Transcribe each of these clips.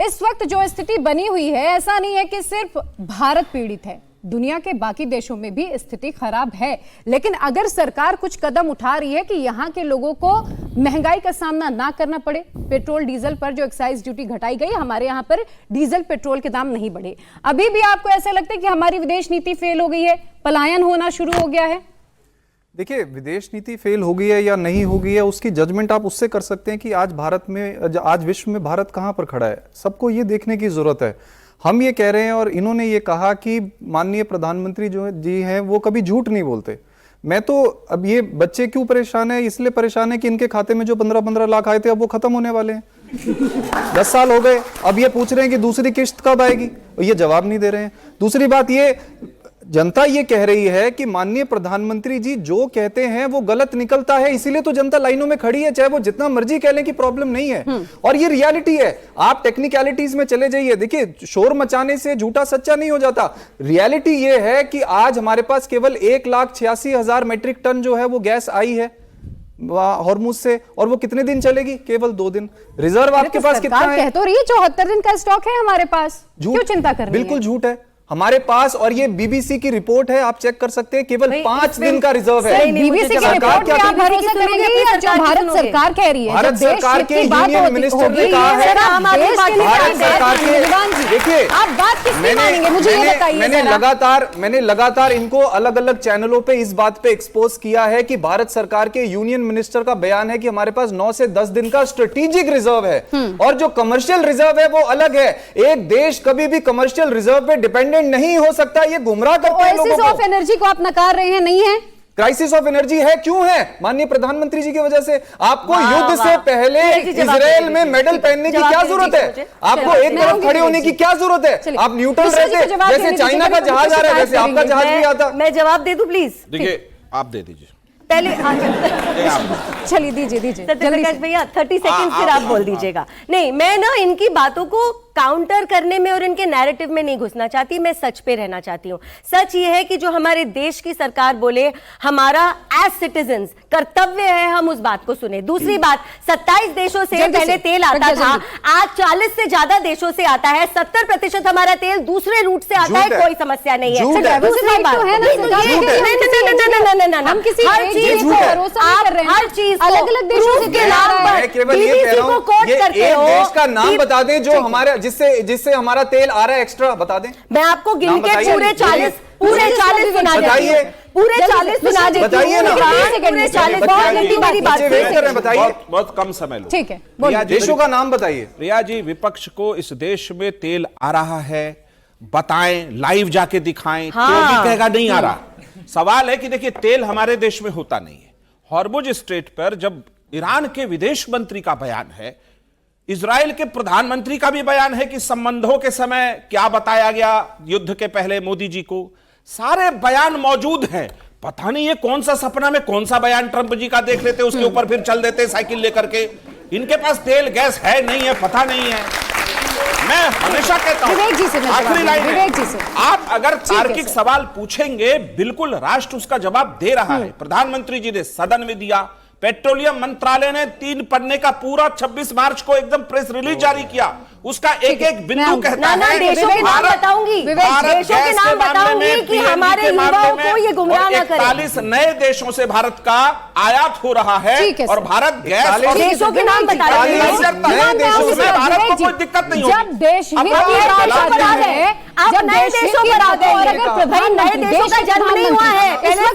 इस वक्त जो स्थिति बनी हुई है, ऐसा नहीं है कि सिर्फ भारत पीड़ित है, दुनिया के बाकी देशों में भी स्थिति खराब है। लेकिन अगर सरकार कुछ कदम उठा रही है कि यहाँ के लोगों को महंगाई का सामना ना करना पड़े, पेट्रोल डीजल पर जो एक्साइज ड्यूटी घटाई गई, हमारे यहाँ पर डीजल पेट्रोल के दाम नहीं बढ़े, अभी भी आपको ऐसा लगता है कि हमारी विदेश नीति फेल हो गई है, पलायन होना शुरू हो गया है? देखिए, विदेश नीति फेल हो गई है या नहीं हो गई है, उसकी जजमेंट आप उससे कर सकते हैं कि आज विश्व में भारत कहां पर खड़ा है। सबको ये देखने की जरूरत है। हम ये कह रहे हैं और इन्होंने ये कहा कि माननीय प्रधानमंत्री जो जी हैं वो कभी झूठ नहीं बोलते। मैं तो अब ये बच्चे क्यों परेशान है, इसलिए परेशान है कि इनके खाते में जो 15-15 लाख आए थे अब वो खत्म होने वाले हैं। 10 साल हो गए, अब ये पूछ रहे हैं कि दूसरी किश्त कब आएगी, ये जवाब नहीं दे रहे हैं। दूसरी बात, ये जनता ये कह रही है कि माननीय प्रधानमंत्री जी जो कहते हैं वो गलत निकलता है, इसीलिए तो जनता लाइनों में खड़ी है, चाहे वो जितना मर्जी कह लें कि प्रॉब्लम नहीं है। और ये रियलिटी है। आप टेक्निकलिटीज में चले जाइए, देखिए शोर मचाने से झूठा सच्चा नहीं हो जाता। रियलिटी ये है कि आज हमारे पास केवल 1,86,000 मेट्रिक टन जो है वो गैस आई है हॉर्मुज से, और वो कितने दिन चलेगी? केवल 2 दिन। रिजर्व आपके पास कितना है? कह तो रही है 74 दिन का स्टॉक है हमारे पास। क्यों चिंता कर रही है? बिल्कुल झूठ है हमारे पास, और ये बीबीसी की रिपोर्ट है, आप चेक कर सकते हैं, केवल 5 दिन का रिजर्व है। बीबीसी की रिपोर्ट पे आप भरोसा करेंगे या जो भारत सरकार कह रही है? भारत सरकार के यूनियन मिनिस्टर ने कहा है, भारत सरकार के, देखिए आप बात किसकी मानेंगे, मुझे ये बताइए। मैंने लगातार इनको अलग अलग चैनलों पे इस बात पे एक्सपोज किया है कि भारत सरकार के यूनियन मिनिस्टर का बयान है कि हमारे पास 9 से 10 दिन का स्ट्रेटेजिक रिजर्व है, और जो कमर्शियल रिजर्व है वो अलग है। एक देश कभी भी कमर्शियल रिजर्व पे डिपेंडेंट नहीं हो सकता। ये गुमराह करते हैं लोगों को। क्राइसिस ऑफ एनर्जी को आप नकार रहे हैं, नहीं है? क्राइसिस ऑफ एनर्जी है, क्यों है? माननीय प्रधानमंत्री जी की वजह से। आपको युद्ध से पहले इजराइल में मेडल पहनने की क्या जरूरत है? आपको एक तरफ खड़े होने की क्या जरूरत है? आप न्यूट्रल रहते, जैसे चाइना का जहाज आ रहा है वैसे आपका जहाज भी आता। मैं जवाब दे दूं प्लीज? देखिए, आप दे दीजिए पहले। चलिए दीजिए सत्यप्रकाश भैया 30 सेकंड फिर आप बोल दीजिएगा। नहीं, मैं ना इनकी बातों को काउंटर करने में और इनके नैरेटिव में नहीं घुसना चाहती, मैं सच पे रहना चाहती हूँ। सच ये है कि जो हमारे देश की सरकार बोले, हमारा एज सिटीजन्स कर्तव्य है हम उस बात को सुने। दूसरी बात, 27 देशों से पहले तेल आता था, आज 40 से ज्यादा देशों से आता है। 70% हमारा तेल दूसरे रूट से आता है, कोई समस्या नहीं है। दूसरी बात, हर चीज अलग अलग देशों से तेल आ रहा है। केवल ये कह रहा हूं, ये एक देश का नाम बता दें जो हमारे जिससे हमारा तेल आ रहा है एक्स्ट्रा, बता दें। मैं आपको गिन के पूरे 40 सुना बताइए, पूरे 40 सुना देती हूं। बताइए ना, पूरे 40 बहुत लंबी मेरी बात है। बताइए, बहुत कम समय लो। ठीक है, देशों का नाम बताइए। रिया जी, विपक्ष को इस देश में तेल आ रहा है बताएं, लाइव जाके दिखाएं। तो भी कहेगा नहीं आ रहा। सवाल है कि देखिए, तेल हमारे देश में होता नहीं है। हॉर्मुज स्ट्रेट पर जब ईरान के विदेश मंत्री का बयान है, इजराइल के प्रधानमंत्री का भी बयान है कि संबंधों के समय क्या बताया गया युद्ध के पहले मोदी जी को, सारे बयान मौजूद हैं। पता नहीं ये कौन सा सपना में कौन सा बयान ट्रंप जी का देख लेते, उसके ऊपर फिर चल देते साइकिल लेकर के। इनके पास तेल गैस है नहीं है, पता नहीं है। मैं हमेशा कहता हूं, आखिरी लाइन में, आप अगर तार्किक सवाल पूछेंगे, बिल्कुल राष्ट्र उसका जवाब दे रहा है। प्रधानमंत्री जी ने सदन में दिया, पेट्रोलियम मंत्रालय ने 3 पन्ने का पूरा 26 मार्च को एकदम प्रेस रिलीज जारी किया। उसका एक एक बिंदु कहता है। देशों के नाम बताऊंगी, देशों के नाम बताऊंगी कि हमारे युवाओं को ये गुमराह न करें। 41 नए देशों से भारत का आयात हो रहा है, और भारत गैस देशों के नाम बताइए। भारत को कोई दिक्कत नहीं होगी। जब देश आप नए देशों पर आ गए, भाई नए देशों का जन्म नहीं हुआ है। पहले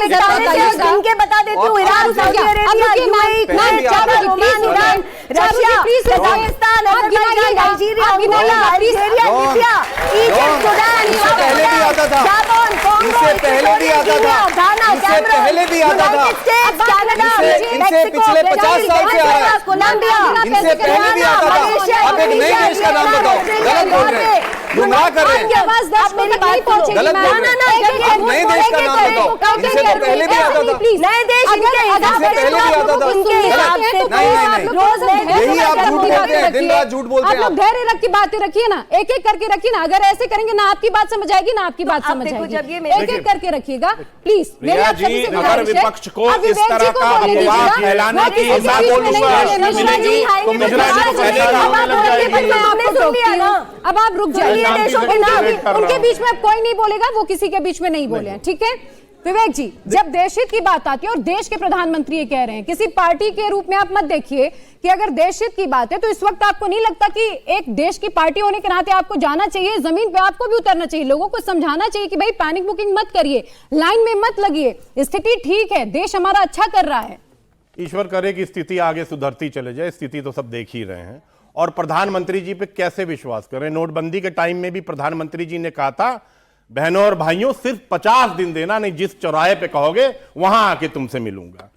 27 गिन के बता देती हूँ। Iran, Saudi Arabia, UAE, Kuwait, Oman, Iran, Russia, Kazakhstan, Azerbaijan, Nigeria, Angola, Algeria, Libya, Egypt, Sudan, Gabon, Congo, Ghana, Cameroon, United States, Canada, Mexico, पिछले 50 साल से आ रहा है। कोलंबिया, इनसे पहले भी आता था। अब एक नए देश का नाम बताओ, गलत बोल रहे हैं। गुमराह कर रहे हैं। आपकी आवाज दर्शकों तक नहीं पहुंचेगी। गलत बोल रहे हैं। आप नए देश का नाम बताओ, इनसे तो पहले भी आता था। नए देश इनके हिसाब इनसे पहले भी आता था। उनके हिसाब से यही आप झूठ बोलते हैं, दिन रात झूठ बोलते हैं आप लोग धैर्य रख के बातें रखिए ना, एक एक करके रखिए ना। अगर ऐसे करेंगे ना आपकी बात समझ आएगी ना आपकी बात आप समझ देखो, आएगी। जब ये मेरे- एक एक करके रखिएगा प्लीज। मेरी आप प्रिया सभी जी, से अगर गुजारिश है, विपक्ष को आप इस विवेक तरह जी को का बोलने अफवाह दीजिएगा। फैलाने वो की किसी के हिसाब बीच में बोलूंगा, नहीं बोले। मिश्रा जी मिश्रा जी, तो मिश्रा जी को पहले अब राम आप लग बोलिए, जाएगी। फिर मैं आपको सुन लिया टोकती हूँ। ना। अब आप रुक जाइए। सुनिए, देशों के नाम उनके बीच में अब कोई नहीं बोलेगा, वो किसी के बीच में नहीं बोले हैं, ठीक है। विवेक जी, जब देश हित की बात आती है और देश के प्रधानमंत्री ये कह रहे हैं, किसी पार्टी के रूप में आप मत देखिए कि अगर देश हित की बात है तो इस वक्त आपको नहीं लगता कि एक देश की पार्टी होने के नाते आपको जाना चाहिए, जमीन पे आपको भी उतरना चाहिए, लोगों को समझाना चाहिए कि भाई पैनिक बुकिंग मत करिए, लाइन में मत लगिए, स्थिति ठीक है, देश हमारा अच्छा कर रहा है। ईश्वर करे कि स्थिति आगे सुधरती चले जाए, स्थिति तो सब देख ही रहे हैं। और प्रधानमंत्री जी पे कैसे विश्वास करें? नोटबंदी के टाइम में भी प्रधानमंत्री जी ने कहा था, बहनों और भाइयों सिर्फ 50 दिन देना, नहीं जिस चौराहे पे कहोगे वहां आके तुमसे मिलूंगा।